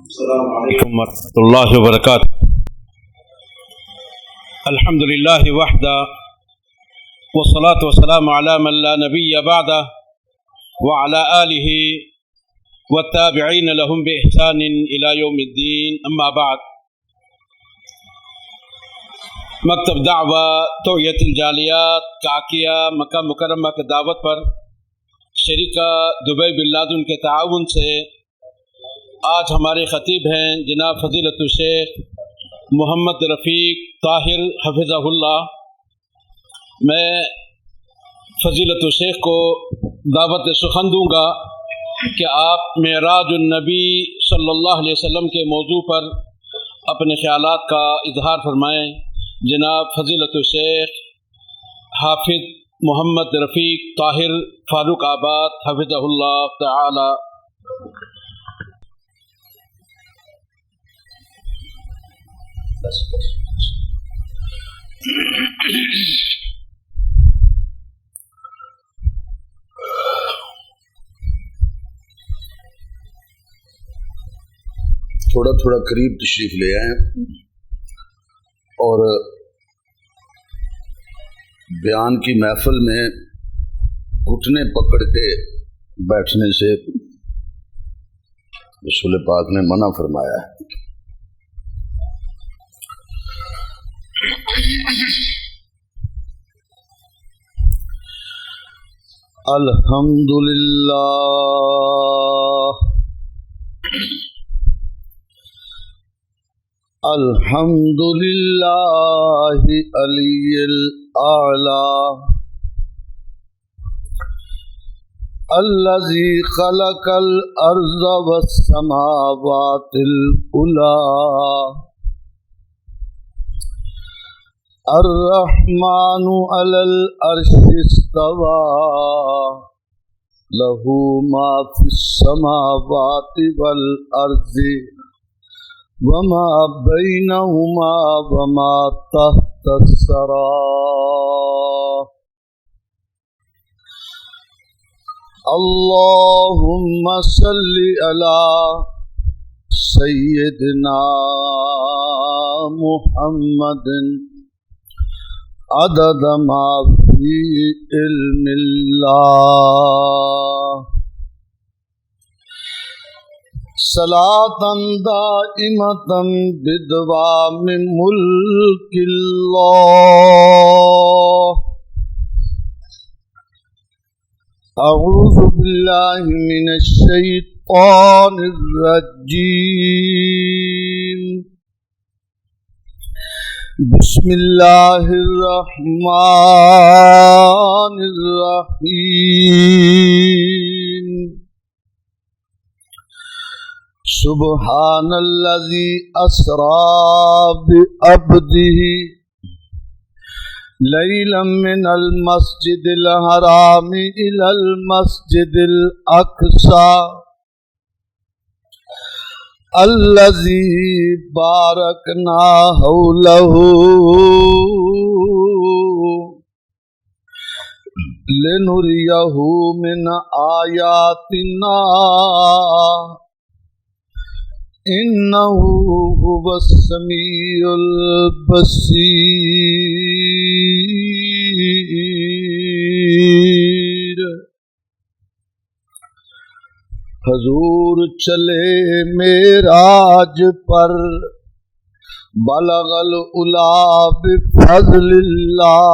السلام علیکم ورحمۃ اللہ وبرکاتہ۔ الحمد للہ وحدہ والصلاة والسلام علی من لا نبی بعدہ وعلی آلہ والتابعین لهم بإحسان إلی یوم الدین، اما بعد۔ مکتب دعوہ توعیت الجالیات کاکیہ مکہ مکرمہ کی دعوت پر شریکہ دبئی بن لادن کے تعاون سے آج ہمارے خطیب ہیں جناب فضیلت الشیخ محمد رفیق طاہر حفظہ اللہ۔ میں فضیلت الشیخ کو دعوت سخن دوں گا کہ آپ معراج النبی صلی اللہ علیہ وسلم کے موضوع پر اپنے خیالات کا اظہار فرمائیں۔ جناب فضیلت الشیخ حافظ محمد رفیق طاہر فاروق آباد حفظہ اللہ تعالی۔ تھوڑا قریب تشریف لے آئیں اور بیان کی محفل میں گھٹنے پکڑ کے بیٹھنے سے رسول پاک نے منع فرمایا ہے۔ الحمدللہ الحمدللہ علی الاعلی الذی خلق الارض والسماوات العلی الرحمن علی العرش استوى له ما في السماوات والارض وما بينهما وما تحت الثرى اللهم صل على سيدنا محمد عدد ما في علم الله صلاة دائمة بدوام ملك الله۔ أعوذ بالله من الشيطان الرجيم، بسم اللہ الرحمن الرحیم۔ سبحان الذی اسری بعبدہ لیلا من المسجد الحرام الی المسجد الاقصی الذی بارکنا حولہ لنریہ من آیاتنا انہ هو السمیع البصیر۔ حضور چلے معراج پر بلغ العلا بفضل اللہ،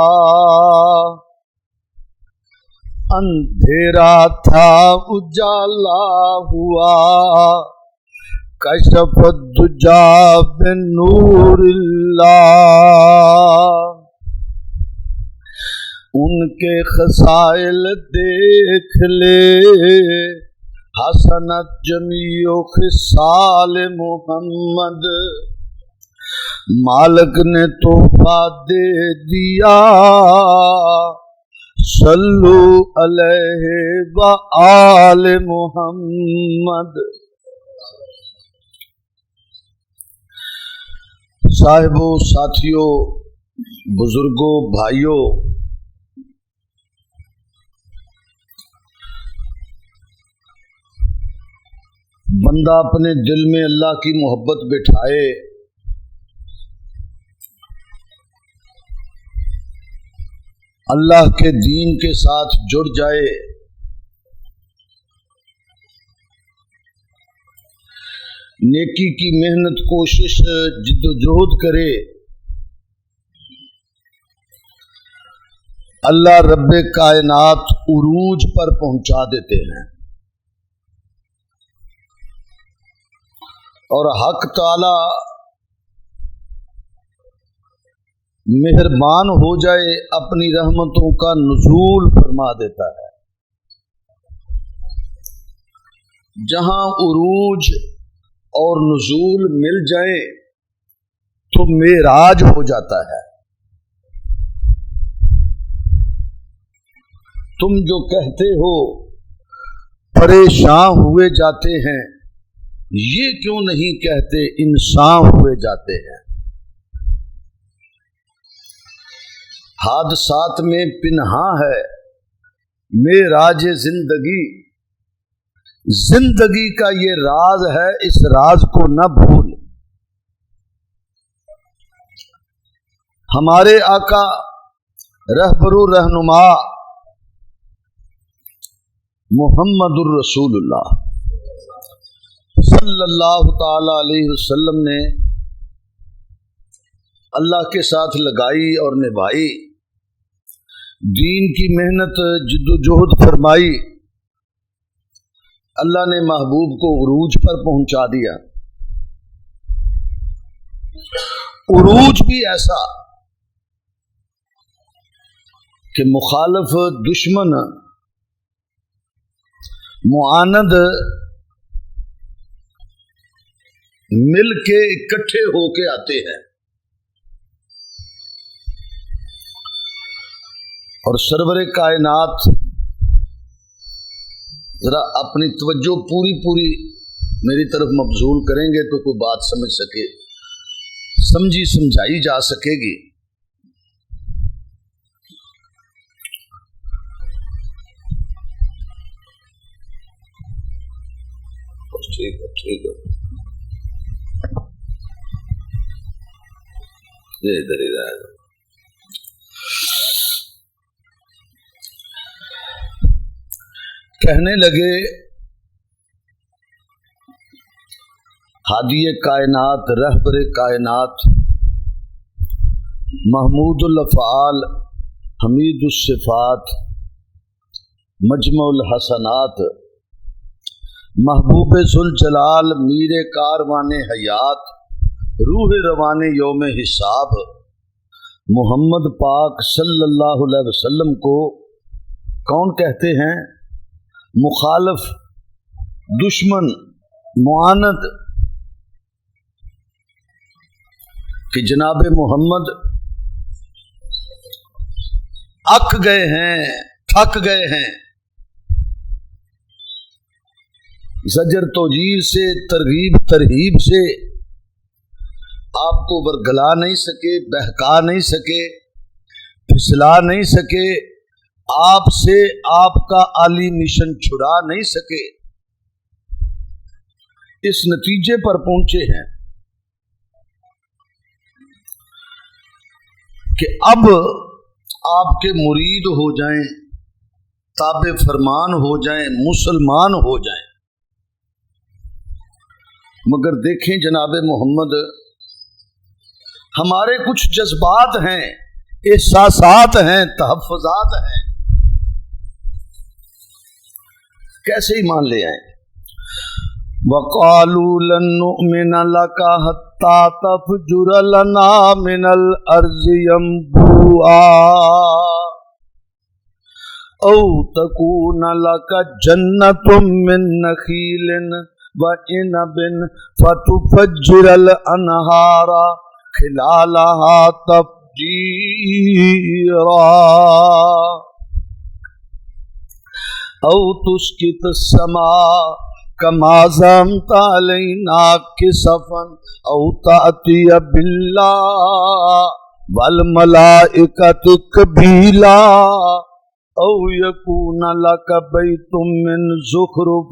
اندھیرا تھا اجالا ہوا، کشف الدجا بنور اللہ۔ ان کے خصائل دیکھ لے، حسنت جمیع خصال محمد، مالک نے تحفہ دے دیا، صلو علیہ وآل محمد۔ صاحبوں، ساتھیوں، بزرگوں، بھائیوں، بندہ اپنے دل میں اللہ کی محبت بٹھائے، اللہ کے دین کے ساتھ جڑ جائے، نیکی کی محنت کوشش جد و جہد کرے، اللہ رب کائنات عروج پر پہنچا دیتے ہیں، اور حق تعالی مہربان ہو جائے اپنی رحمتوں کا نزول فرما دیتا ہے۔ جہاں عروج اور نزول مل جائیں تو معراج ہو جاتا ہے۔ تم جو کہتے ہو پریشان ہوئے جاتے ہیں، یہ کیوں نہیں کہتے انسان ہوئے جاتے ہیں؟ حادثات میں پنہاں ہے معراج زندگی، زندگی کا یہ راز ہے، اس راز کو نہ بھول۔ ہمارے آقا رہبر و رہنما محمد الرسول اللہ صلی اللہ تعالی علیہ وسلم نے اللہ کے ساتھ لگائی اور نبھائی، دین کی محنت جد و جہد فرمائی، اللہ نے محبوب کو عروج پر پہنچا دیا۔ عروج بھی ایسا کہ مخالف، دشمن، معاند مل کے اکٹھے ہو کے آتے ہیں، اور سرور کائنات ذرا اپنی توجہ پوری میری طرف مبذول کریں گے تو کوئی بات سمجھ سکے، سمجھی سمجھائی جا سکے گی۔ ٹھیک ہے ادھر ہی رہے گا۔ کہنے لگے ہادی کائنات، رہبر کائنات، محمود الافعال، حمید الصفات، مجمع الحسنات، محبوب ذوالجلال، میر کاروان حیات، روح روان یوم حساب، محمد پاک صلی اللہ علیہ وسلم کو کون کہتے ہیں؟ مخالف، دشمن، معاند، کہ جناب محمد اک گئے ہیں، تھک گئے ہیں، زجر توجیر سے، ترغیب ترہیب سے آپ کو برگلا نہیں سکے، بہکا نہیں سکے، پھسلا نہیں سکے، آپ سے آپ کا عالی مشن چھڑا نہیں سکے، اس نتیجے پر پہنچے ہیں کہ اب آپ کے مرید ہو جائیں، تابع فرمان ہو جائیں، مسلمان ہو جائیں۔ مگر دیکھیں جناب محمد، ہمارے کچھ جذبات ہیں، احساسات ہیں، تحفظات ہیں، کیسے ایمان لے آئیں؟ وَقَالُوا لَن نُؤْمِنَ لَكَ حَتَّى تَفْجُرَ لَنَا مِنَ الْأَرْضِ يَنبُوعًا أَوْ تَكُونَ لَكَ جَنَّةٌ مِّن نَخِيلٍ وَعِنَبٍ فَتُفَجِّرَ الْأَنْهَارَ خِلَالَهَا تَفْجِيرًا أَوْ تُسْقِطَ السَّمَاءَ كَمَا زَعَمْتَ عَلَيْنَا كِسَفًا أَوْ تَأْتِيَ بِاللَّهِ وَالْمَلَائِكَةِ قَبِيلًا أَوْ يَكُونَ لَكَ بَيْتٌ مِّن زُخْرُفٍ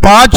5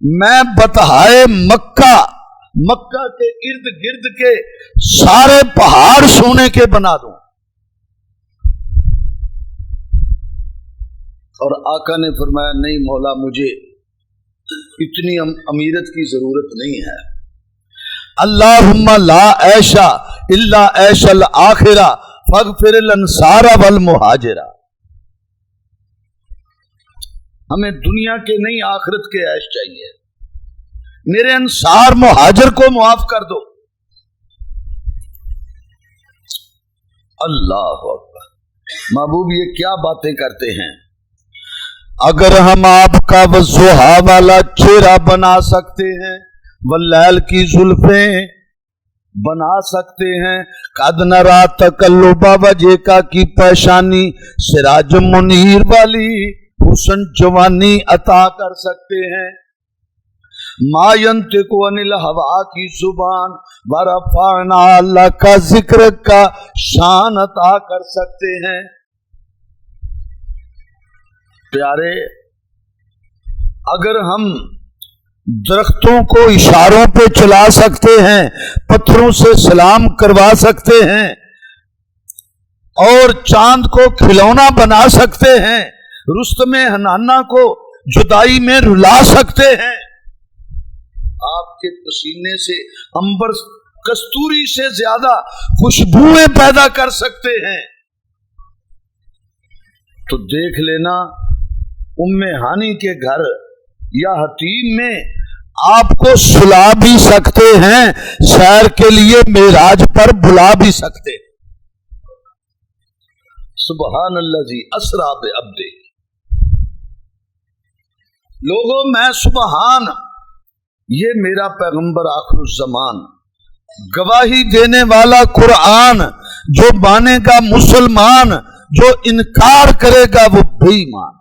میں بتہائے مکہ کے ارد گرد کے سارے پہاڑ سونے کے بنا دوں. اور آقا نے فرمایا نہیں مولا مجھے اتنی امیرت کی ضرورت نہیں ہے. اللہم لا عیشا الا عیش الآخرہ فاغفر الانصار والمہاجرہ. ہمیں دنیا کے نہیں آخرت کے عیش چاہیے. میرے انصار مہاجر کو معاف کر دو. اللہ اکبر. محبوب یہ کیا باتیں کرتے ہیں. اگر ہم آپ کا وضحا والا چہرہ بنا سکتے ہیں واللیل کی زلفیں بنا سکتے ہیں قد نرا تقلب وجهک کی پیشانی سراج منیر والی حسن جوانی عطا کر سکتے ہیں. ما ينطق عن الهوى کی زبان ورفعنا لک ذکرک کا شان عطا کر سکتے ہیں. پیارے اگر ہم درختوں کو اشاروں پہ چلا سکتے ہیں پتھروں سے سلام کروا سکتے ہیں اور چاند کو کھلونا بنا سکتے ہیں رستم حنانہ کو جدائی میں رلا سکتے ہیں آپ کے پسینے سے عنبر کستوری سے زیادہ خوشبوئیں پیدا کر سکتے ہیں تو دیکھ لینا ام ہانی کے گھر یا حتیم میں آپ کو سلا بھی سکتے ہیں سیر کے لیے معراج پر بلا بھی سکتے. سبحان الذی اسری بعبدہ. لوگوں میں سبحان یہ میرا پیغمبر آخر الزمان گواہی دینے والا قرآن جو مانے گا مسلمان جو انکار کرے گا وہ بے ایمان.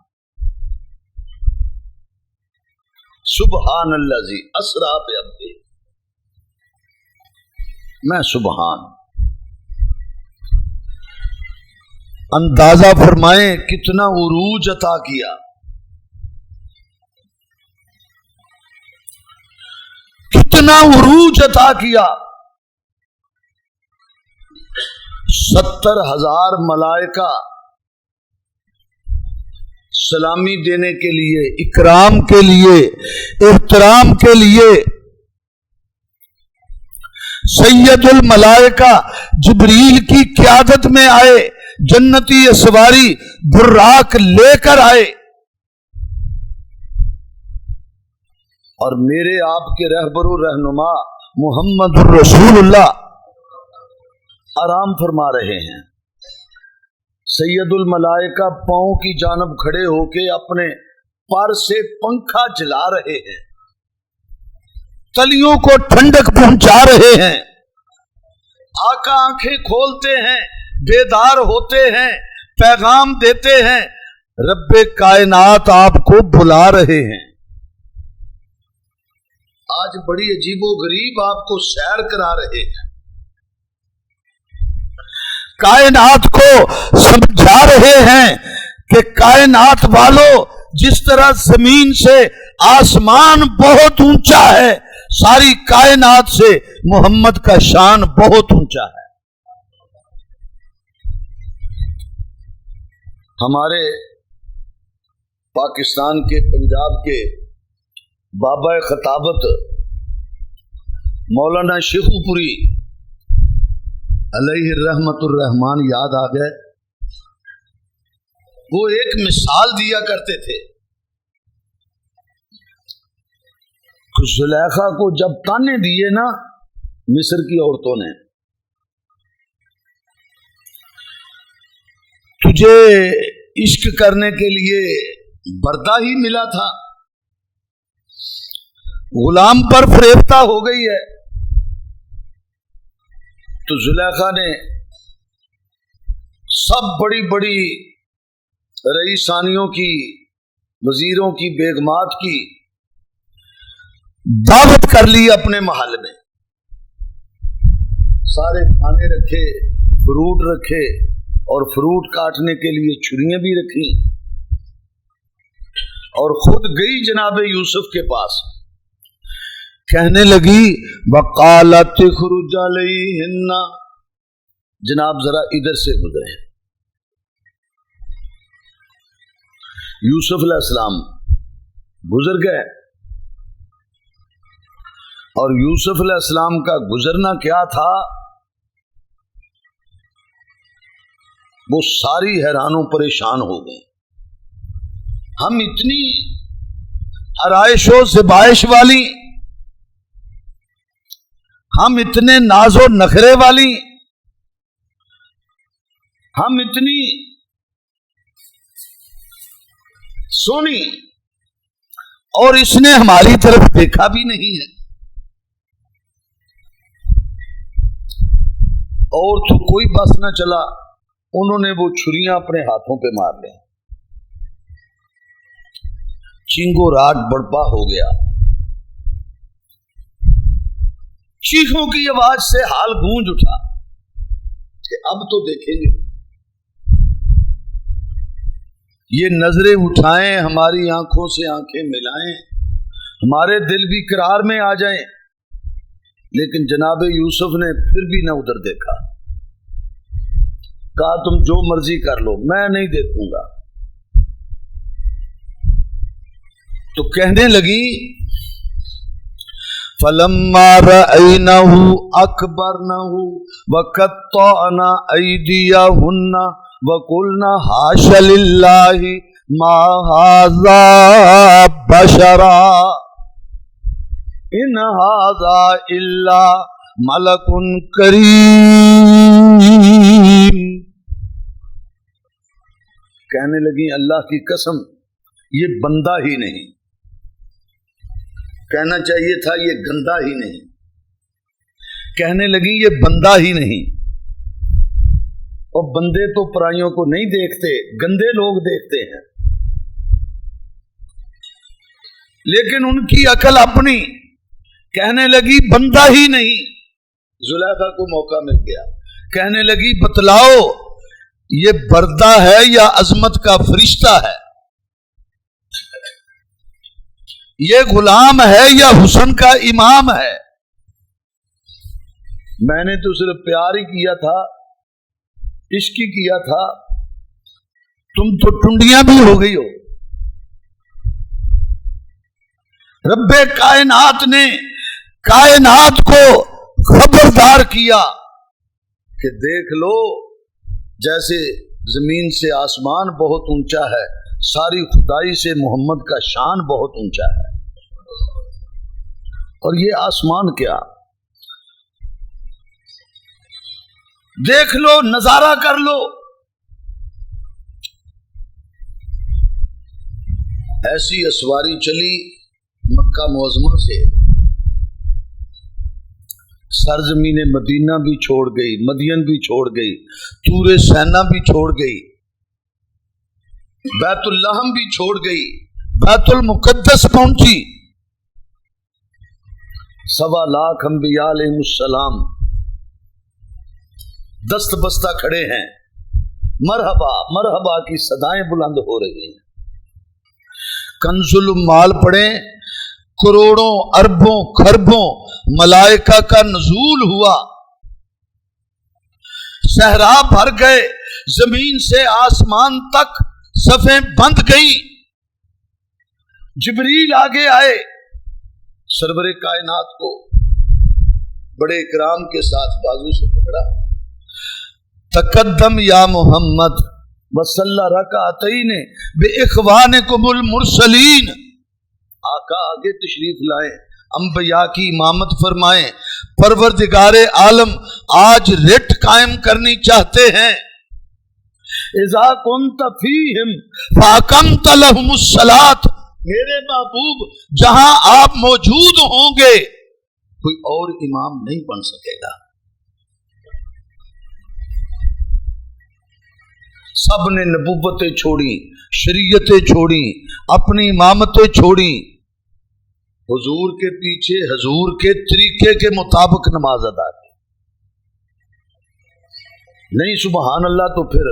سبحان الذی اسری بعبدہ. میں سبحان. اندازہ فرمائیں کتنا عروج عطا کیا. کتنا عروج عطا کیا. 70,000 ملائکہ سلامی دینے کے لیے اکرام کے لیے احترام کے لیے سید الملائکہ جبریل کی قیادت میں آئے جنتی اسواری براق لے کر آئے اور میرے آپ کے رہبر و رہنما محمد الرسول اللہ آرام فرما رہے ہیں. سید الملائکہ پاؤں کی جانب کھڑے ہو کے اپنے پر سے پنکھا چلا رہے ہیں تلیوں کو ٹھنڈک پہنچا رہے ہیں. آقا آنکھیں کھولتے ہیں بیدار ہوتے ہیں پیغام دیتے ہیں رب کائنات آپ کو بلا رہے ہیں. آج بڑی عجیب و غریب آپ کو سیر کرا رہے ہیں کائنات کو سمجھا رہے ہیں کہ کائنات والوں جس طرح زمین سے آسمان بہت اونچا ہے ساری کائنات سے محمد کا شان بہت اونچا ہے. ہمارے پاکستان کے پنجاب کے بابا خطابت مولانا شیخو پوری علیہ الرحمت الرحمان یاد آ گئے. وہ ایک مثال دیا کرتے تھے. زلیخا کو جب تانے دیے نا مصر کی عورتوں نے تجھے عشق کرنے کے لیے بردہ ہی ملا تھا غلام پر فریفتہ ہو گئی ہے تو زلیخا نے سب بڑی بڑی رئیسانیوں کی وزیروں کی بیگمات کی دعوت کر لی اپنے محل میں سارے کھانے رکھے فروٹ رکھے اور فروٹ کاٹنے کے لیے چھریاں بھی رکھی اور خود گئی جناب یوسف کے پاس کہنے لگی وقالت اخرج علیہن، جناب ذرا ادھر سے گزرے. یوسف علیہ السلام گزر گئے، اور یوسف علیہ السلام کا گزرنا کیا تھا وہ ساری حیران و پریشان ہو گئے. ہم اتنی آرائش و زبائش والی، ہم اتنے ناز و نخرے والی، ہم اتنی سونی، اور اس نے ہماری طرف دیکھا بھی نہیں ہے. اور تو کوئی بس نہ چلا، انہوں نے وہ چھریاں اپنے ہاتھوں پہ مار لیں. چینگو راٹ بڑپا ہو گیا، چیخوں کی آواز سے حال گونج اٹھا کہ اب تو دیکھیں گے. یہ نظریں اٹھائیں، ہماری آنکھوں سے آنکھیں ملائیں، ہمارے دل بھی قرار میں آ جائیں. لیکن جناب یوسف نے پھر بھی نہ ادھر دیکھا، کہا تم جو مرضی کر لو، میں نہیں دیکھوں گا. تو کہنے لگی فَلَمَّا رَأَيْنَهُ أَكْبَرْنَهُ وَقَطَّعْنَ أَيْدِيَهُنَّ وَقُلْنَ حَاشَ لِلَّهِ مَا هَذَا بَشَرًا إِنْ هَذَا إِلَّا مَلَكٌ كَرِيمٌ. کہنے لگی اللہ کی قسم یہ بندہ ہی نہیں، کہنا چاہیے تھا یہ گندا ہی نہیں. کہنے لگی یہ بندہ ہی نہیں. اور بندے تو پرائیوں کو نہیں دیکھتے، گندے لوگ دیکھتے ہیں. لیکن ان کی عقل اپنی. کہنے لگی بندہ ہی نہیں. زلیخا کو موقع مل گیا، کہنے لگی بتلاؤ یہ بردہ ہے یا عظمت کا فرشتہ ہے، یہ غلام ہے یا حسن کا امام ہے. میں نے تو صرف پیار ہی کیا تھا، عشق ہی کیا تھا، تم تو ٹنڈیاں بھی ہو گئی ہو. رب کائنات نے کائنات کو خبردار کیا کہ دیکھ لو جیسے زمین سے آسمان بہت اونچا ہے، ساری خدائی سے محمد کا شان بہت اونچا ہے. اور یہ آسمان کیا، دیکھ لو، نظارہ کر لو. ایسی اسواری چلی مکہ معظمہ سے، سرزمین مدینہ بھی چھوڑ گئی، مدین بھی چھوڑ گئی، طور سینا بھی چھوڑ گئی، بیت اللحم بھی چھوڑ گئی، بیت المقدس پہنچی. 1.25 لاکھ انبیاء علیہ السلام دست بستہ کھڑے ہیں، مرحبا مرحبا کی صدائیں بلند ہو رہی ہیں. کنز المال پڑھیں، کروڑوں اربوں خربوں ملائکہ کا نزول ہوا، صحرا بھر گئے، زمین سے آسمان تک صفیں بند گئی. جبریل آگے آئے، سرور کائنات کو بڑے اکرام کے ساتھ بازو سے پکڑا. تقدم یا محمد وصلی رکعتین باخوانکم المرسلین. آقا آگے تشریف لائیں، انبیاء کی امامت فرمائیں. پروردگار عالم آج رٹ قائم کرنی چاہتے ہیں. اذا كنت فیہم فاقمت لهم الصلاۃ. میرے محبوب جہاں آپ موجود ہوں گے کوئی اور امام نہیں بن سکے گا. سب نے نبوتیں چھوڑی، شریعتیں چھوڑی، اپنی امامتیں چھوڑی، حضور کے پیچھے حضور کے طریقے کے مطابق نماز ادا کی. نہیں سبحان اللہ تو پھر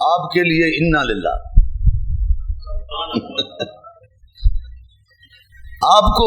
آپ کے لیے انا للہ. آپ کو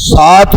7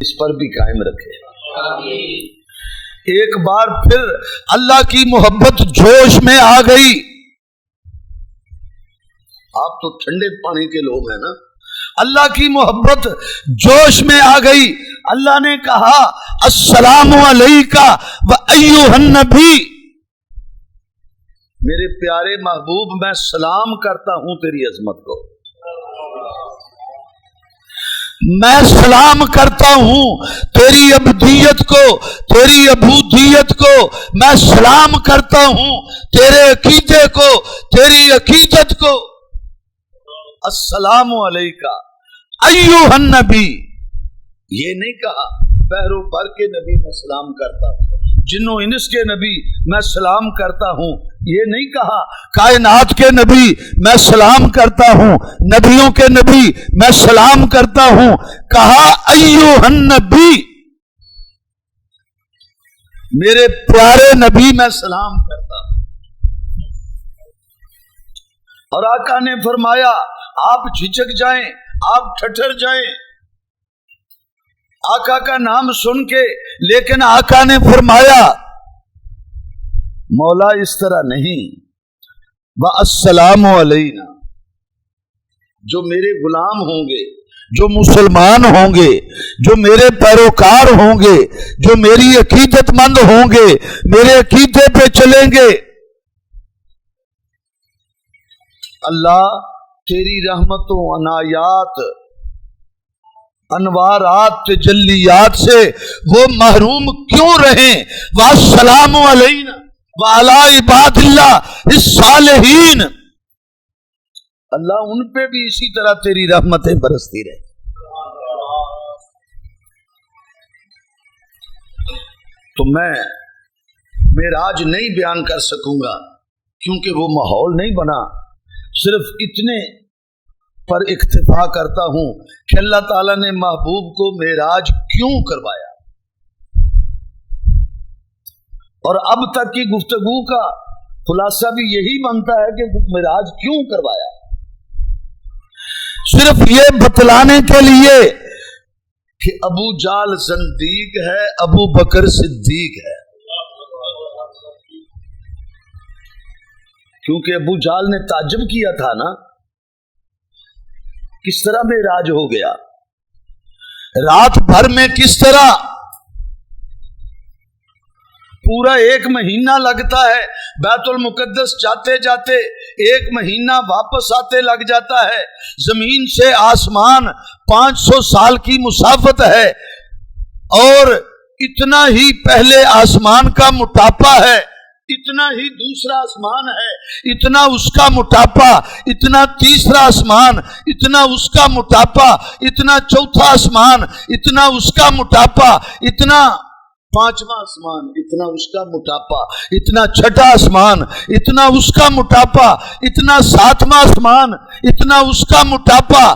اس پر بھی قائم رکھے۔ ایک بار پھر اللہ کی محبت جوش میں آ گئی۔ آپ تو ٹھنڈے پانی کے لوگ ہیں نا، اللہ کی محبت جوش میں آ گئی۔ اللہ نے کہا السلام علیکہ و ایھا النبی، میرے پیارے محبوب میں سلام کرتا ہوں تیری عظمت کو، میں سلام کرتا ہوں تیری ابدیت کو، تیری عبودیت کو، میں سلام کرتا ہوں تیرے عقیدے کو، تیری عقیدت کو۔ السلام علیکہ ایھا النبی، یہ نہیں کہا بحر و بر کے نبی میں سلام کرتا ہوں، جنوں انس کے نبی میں سلام کرتا ہوں، یہ نہیں کہا کائنات کے نبی میں سلام کرتا ہوں، نبیوں کے نبی میں سلام کرتا ہوں، کہا ایھا النبی، میرے پیارے نبی میں سلام کرتا ہوں۔ اور آقا نے فرمایا آپ جھجک جائیں، آپ ٹھٹر جائیں آقا کا نام سن کے، لیکن آقا نے فرمایا مولا اس طرح نہیں، وَالسَّلَامُ عَلَيْنَا، جو میرے غلام ہوں گے، جو مسلمان ہوں گے، جو میرے پیروکار ہوں گے، جو میری عقیدت مند ہوں گے، میرے عقیدے پہ چلیں گے، اللہ تیری رحمتوں، عنایات، انوارات، تجلیات سے وہ محروم کیوں رہیں؟ والسلام علینا وعلی عباد اللہ الصالحین، اللہ ان پہ بھی اسی طرح تیری رحمتیں برستی رہیں۔ تو میں معراج نہیں بیان کر سکوں گا کیونکہ وہ ماحول نہیں بنا، صرف اتنے پر اکتفا کرتا ہوں کہ اللہ تعالیٰ نے محبوب کو معراج کیوں کروایا، اور اب تک کی گفتگو کا خلاصہ بھی یہی بنتا ہے کہ معراج کیوں کروایا، صرف یہ بتلانے کے لیے کہ ابو جال زندیق ہے، ابو بکر صدیق ہے، کیونکہ ابو جال نے تعجب کیا تھا نا کس طرح معراج ہو گیا، رات بھر میں کس طرح پورا 1 مہینہ لگتا ہے، بیت المقدس جاتے جاتے 1 مہینہ واپس آتے لگ جاتا ہے، زمین سے آسمان 500 سال کی مسافت ہے، اور اتنا ہی پہلے آسمان کا موٹاپا ہے، اتنا ہی دوسرا آسمان ہے، اتنا اس کا موٹاپا، اتنا تیسرا آسمان، اتنا اس کا موٹاپا، اتنا چوتھا آسمان، اتنا اس کا موٹاپا، اتنا 5واں آسمان، اتنا اس کا موٹاپا، اتنا 6واں آسمان، اتنا اس کا موٹاپا، اتنا 7واں آسمان، اتنا اس کا موٹاپا،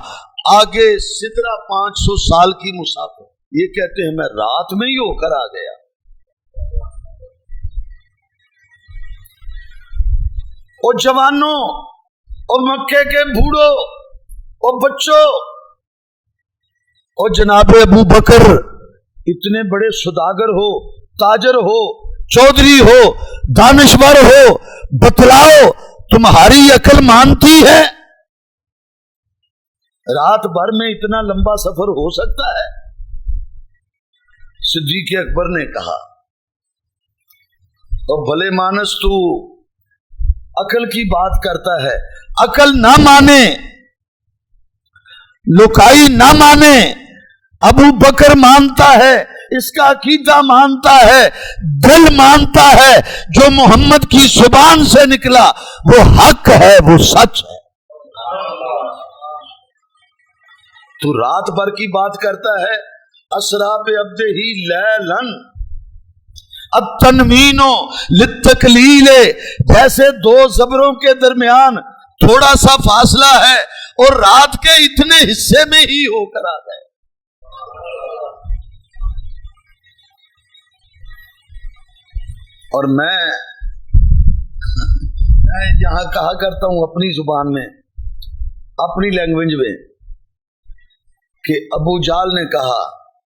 آگے سدرا 500 سال کی مسافت۔ یہ کہتے ہیں میں رات میں ہی ہو کر آ گیا۔ او جوانوں، او مکے کے بوڑھو، او بچوں، او جناب ابو بکر، اتنے بڑے سوداگر ہو، تاجر ہو، چودھری ہو، دانشور ہو، بتلاؤ تمہاری عقل مانتی ہے رات بھر میں اتنا لمبا سفر ہو سکتا ہے؟ صدیق اکبر نے کہا اور بھلے مانس تو عقل کی بات کرتا ہے، عقل نہ مانے، لکائی نہ مانے، ابو بکر مانتا ہے، اس کا عقیدہ مانتا ہے، دل مانتا ہے، جو محمد کی زبان سے نکلا وہ حق ہے، وہ سچ ہے۔ تو رات بھر کی بات کرتا ہے، اسرا بعبدہ لیلاً، التنوین للتقلیل، جیسے 2 زبروں کے درمیان تھوڑا سا فاصلہ ہے اور رات کے اتنے حصے میں ہی ہو کر آ گئے۔ اور میں یہاں کہا کرتا ہوں اپنی زبان میں، اپنی لینگویج میں، کہ ابو جال نے کہا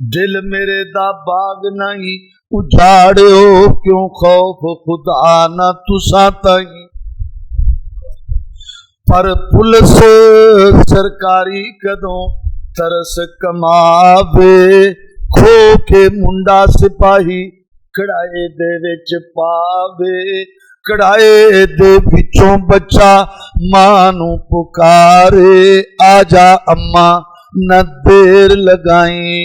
دل میرے دا باغ نہیں اجاڑیو کیوں خوف خدا نہ تساں تائیں پر پولیس سرکاری کدوں ترس کماوے کھو کے منڈا سپاہی کڑائے دے وچ پاوے کڑائے دے وچوں بچہ ماں نو پکارے آجا اماں نہ دیر لگائیں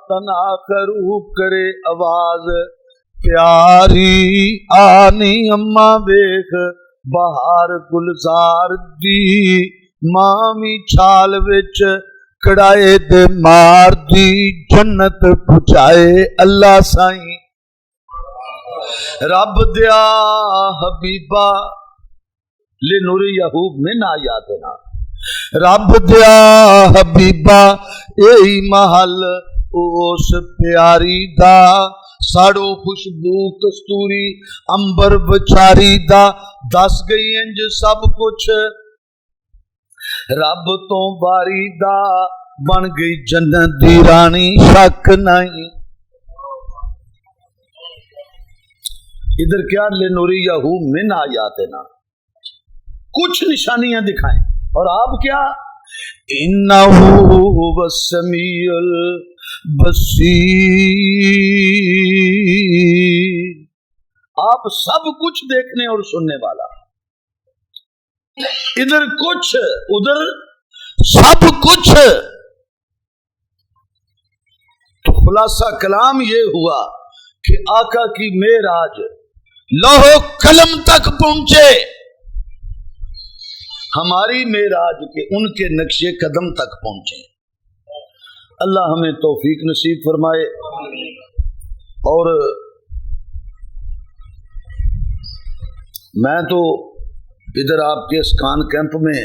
تنا کرو کرے آواز پیاری آنی اماں ویکھ بہار گلزار دی مامی چھال وچ کڑائے دے مار دی جنت پہنچائے اللہ سائیں رب دیا حبیبہ لنریہ من آیاتنا رب دیا حبیبہ اے محل اس پیاری دا ساڑو خوشبو کستوری امبر بچاری دا دس گئی انج سب کچھ رب تو باری دا بن گئی جنت دی رانی شک نہیں ادھر کیا لنریہ من آیاتنا کچھ نشانیاں دکھائیں اور آپ کیا انہو هو السمیع البصیر آپ سب کچھ دیکھنے اور سننے والا ادھر کچھ ادھر سب کچھ تو خلاصہ کلام یہ ہوا کہ آقا کی معراج لوح قلم تک پہنچے ہماری معراج کے ان کے نقش قدم تک پہنچے اللہ ہمیں توفیق نصیب فرمائے اور میں تو ادھر آپ کے اسکان کیمپ میں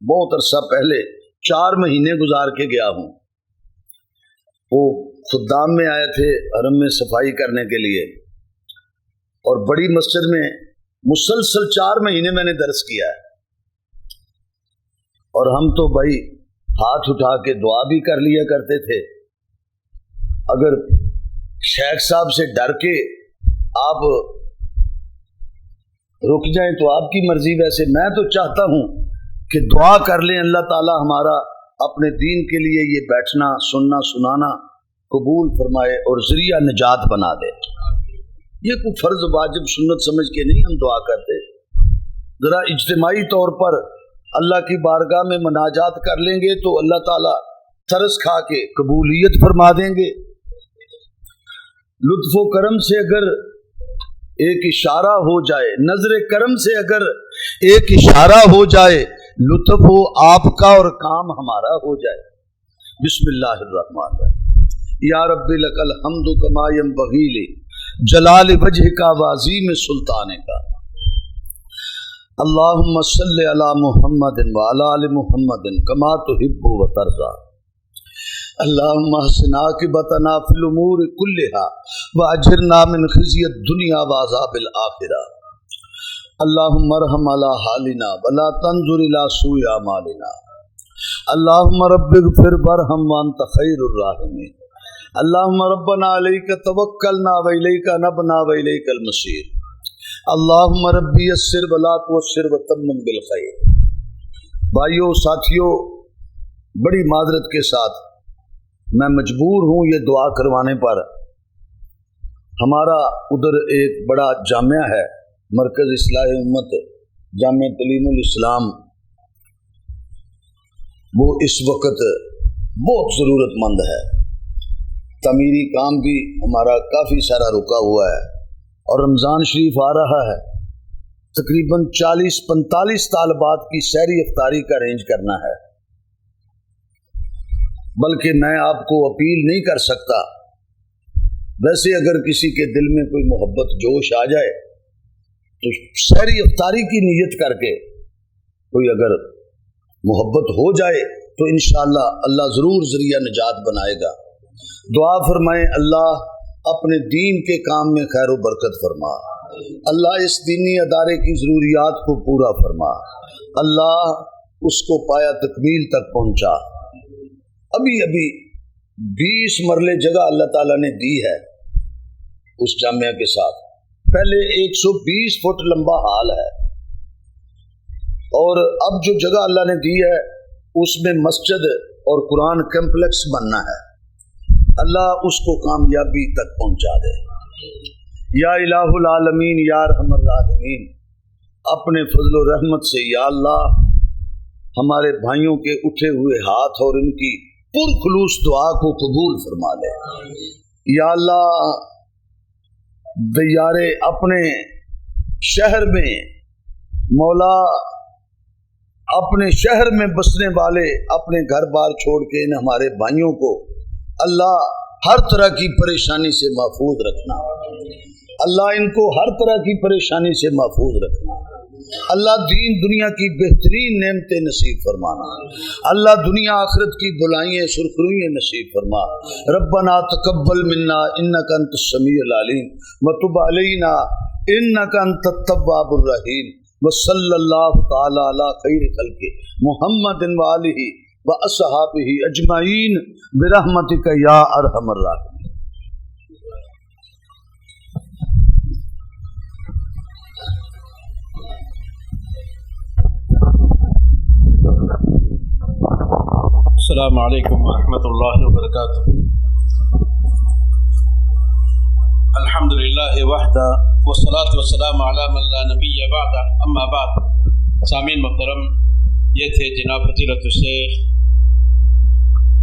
بہت عرصہ پہلے 4 مہینے گزار کے گیا ہوں وہ خدام میں آئے تھے حرم میں صفائی کرنے کے لیے اور بڑی مسجد میں مسلسل 4 مہینے میں نے درس کیا ہے اور ہم تو بھائی ہاتھ اٹھا کے دعا بھی کر لیا کرتے تھے اگر شیخ صاحب سے ڈر کے آپ رک جائیں تو آپ کی مرضی ویسے میں تو چاہتا ہوں کہ دعا کر لیں اللہ تعالی ہمارا اپنے دین کے لیے یہ بیٹھنا سننا سنانا قبول فرمائے اور ذریعہ نجات بنا دے یہ کوئی فرض واجب سنت سمجھ کے نہیں ہم دعا کرتے ذرا اجتماعی طور پر اللہ کی بارگاہ میں مناجات کر لیں گے تو اللہ تعالیٰ ترس کھا کے قبولیت فرما دیں گے لطف و کرم سے اگر ایک اشارہ ہو جائے نظر کرم سے اگر ایک اشارہ ہو جائے لطف ہو آپ کا اور کام ہمارا ہو جائے بسم اللہ الرحمن الرحیم یا رب لک الحمد کما ینبغی لجلال وجہ کا وعظیم سلطان کا اللہم صلی علی محمد وعلی آل محمد کما تحب و ترضى اللہم احسن عاقبتنا فی الامور کلها واجرنا من خزی الدنیا وعذاب الآخرہ اللہم ارحم علی حالنا ولا تنظر الی سوء اعمالنا اللہم رب اغفر وارحم وانت خیر الراحمین اللہم ربنا علیک توکلنا والیک نبنا والیک المصیر اللہم ربی یسر ولا تعسر وتمم بالخیر بھائیو ساتھیو بڑی معذرت کے ساتھ میں مجبور ہوں یہ دعا کروانے پر ہمارا ادھر ایک بڑا جامعہ ہے مرکز اصلاح امت جامعہ تعلیم الاسلام وہ اس وقت بہت ضرورت مند ہے تعمیری کام بھی ہمارا کافی سارا رکا ہوا ہے اور رمضان شریف آ رہا ہے تقریباً 40-45 طالبات کی سحری افطاری کا ارینج کرنا ہے بلکہ میں آپ کو اپیل نہیں کر سکتا ویسے اگر کسی کے دل میں کوئی محبت جوش آ جائے تو سحری افطاری کی نیت کر کے کوئی اگر محبت ہو جائے تو انشاءاللہ اللہ ضرور ذریعہ نجات بنائے گا دعا فرمائیں اللہ اپنے دین کے کام میں خیر و برکت فرما اللہ اس دینی ادارے کی ضروریات کو پورا فرما اللہ اس کو پایا تکمیل تک پہنچا. ابھی ابھی 20 مرلے جگہ اللہ تعالیٰ نے دی ہے اس جامعہ کے ساتھ. پہلے 120 فٹ لمبا ہال ہے اور اب جو جگہ اللہ نے دی ہے اس میں مسجد اور قرآن کمپلیکس بننا ہے. اللہ اس کو کامیابی تک پہنچا دے. یا الہ العالمین یا ارحم الراحمین، اپنے فضل و رحمت سے یا اللہ ہمارے بھائیوں کے اٹھے ہوئے ہاتھ اور ان کی پرخلوص دعا کو قبول فرما لے. یا اللہ دیارے اپنے شہر میں مولا، اپنے شہر میں بسنے والے اپنے گھر بار چھوڑ کے ان ہمارے بھائیوں کو اللہ ہر طرح کی پریشانی سے محفوظ رکھنا. اللہ ان کو ہر طرح کی پریشانی سے محفوظ رکھنا. اللہ دین دنیا کی بہترین نعمتیں نصیب فرمانا. اللہ دنیا آخرت کی بلائیں سرخروئیں نصیب فرما. ربنا تقبل منا انک انت السمیع العلیم وتب علینا انک انت التواب الرحیم. وصلی اللہ تعالی علی خیر خلق محمد وآلہ واصحابہ اجمعین برحمتک یا ارحم الراحمین. السلام علیکم ورحمۃ اللہ وبرکاتہ. الحمد للہ وحدہ والصلاة والسلام علی من لا نبی بعدہ، اما بعد. سامعین محترم، یہ تھے جناب فضیلت الشیخ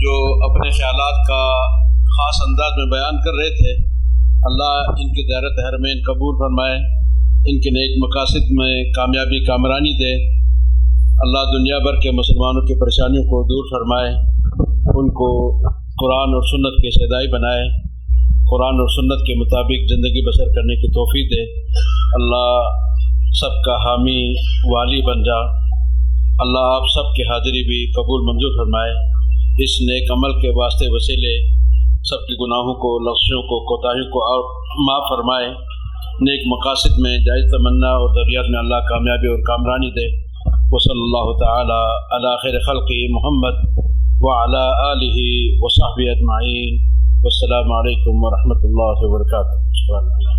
جو اپنے خیالات کا خاص انداز میں بیان کر رہے تھے. اللہ ان کی زیارت حرمین قبول فرمائے، ان کے نیک مقاصد میں کامیابی کامرانی دے. اللہ دنیا بھر کے مسلمانوں کی پریشانیوں کو دور فرمائے، ان کو قرآن اور سنت کے شہدائی بنائے، قرآن اور سنت کے مطابق زندگی بسر کرنے کی توفیق دے. اللہ سب کا حامی والی بن جا. اللہ آپ سب کی حاضری بھی قبول منظور فرمائے. اس نیک عمل کے واسطے وسیلے سب کے گناہوں کو، لفظوں کو، کوتاہیوں کو معاف فرمائے. نیک مقاصد میں جائز تمنا اور ضروریات میں اللہ کامیابی اور کامرانی دے. وصلی اللہ تعالی علی خیر خلق محمد وعلی آلہ وصحبہ اجمعین. والسلام علیکم ورحمۃ اللہ وبرکاتہ.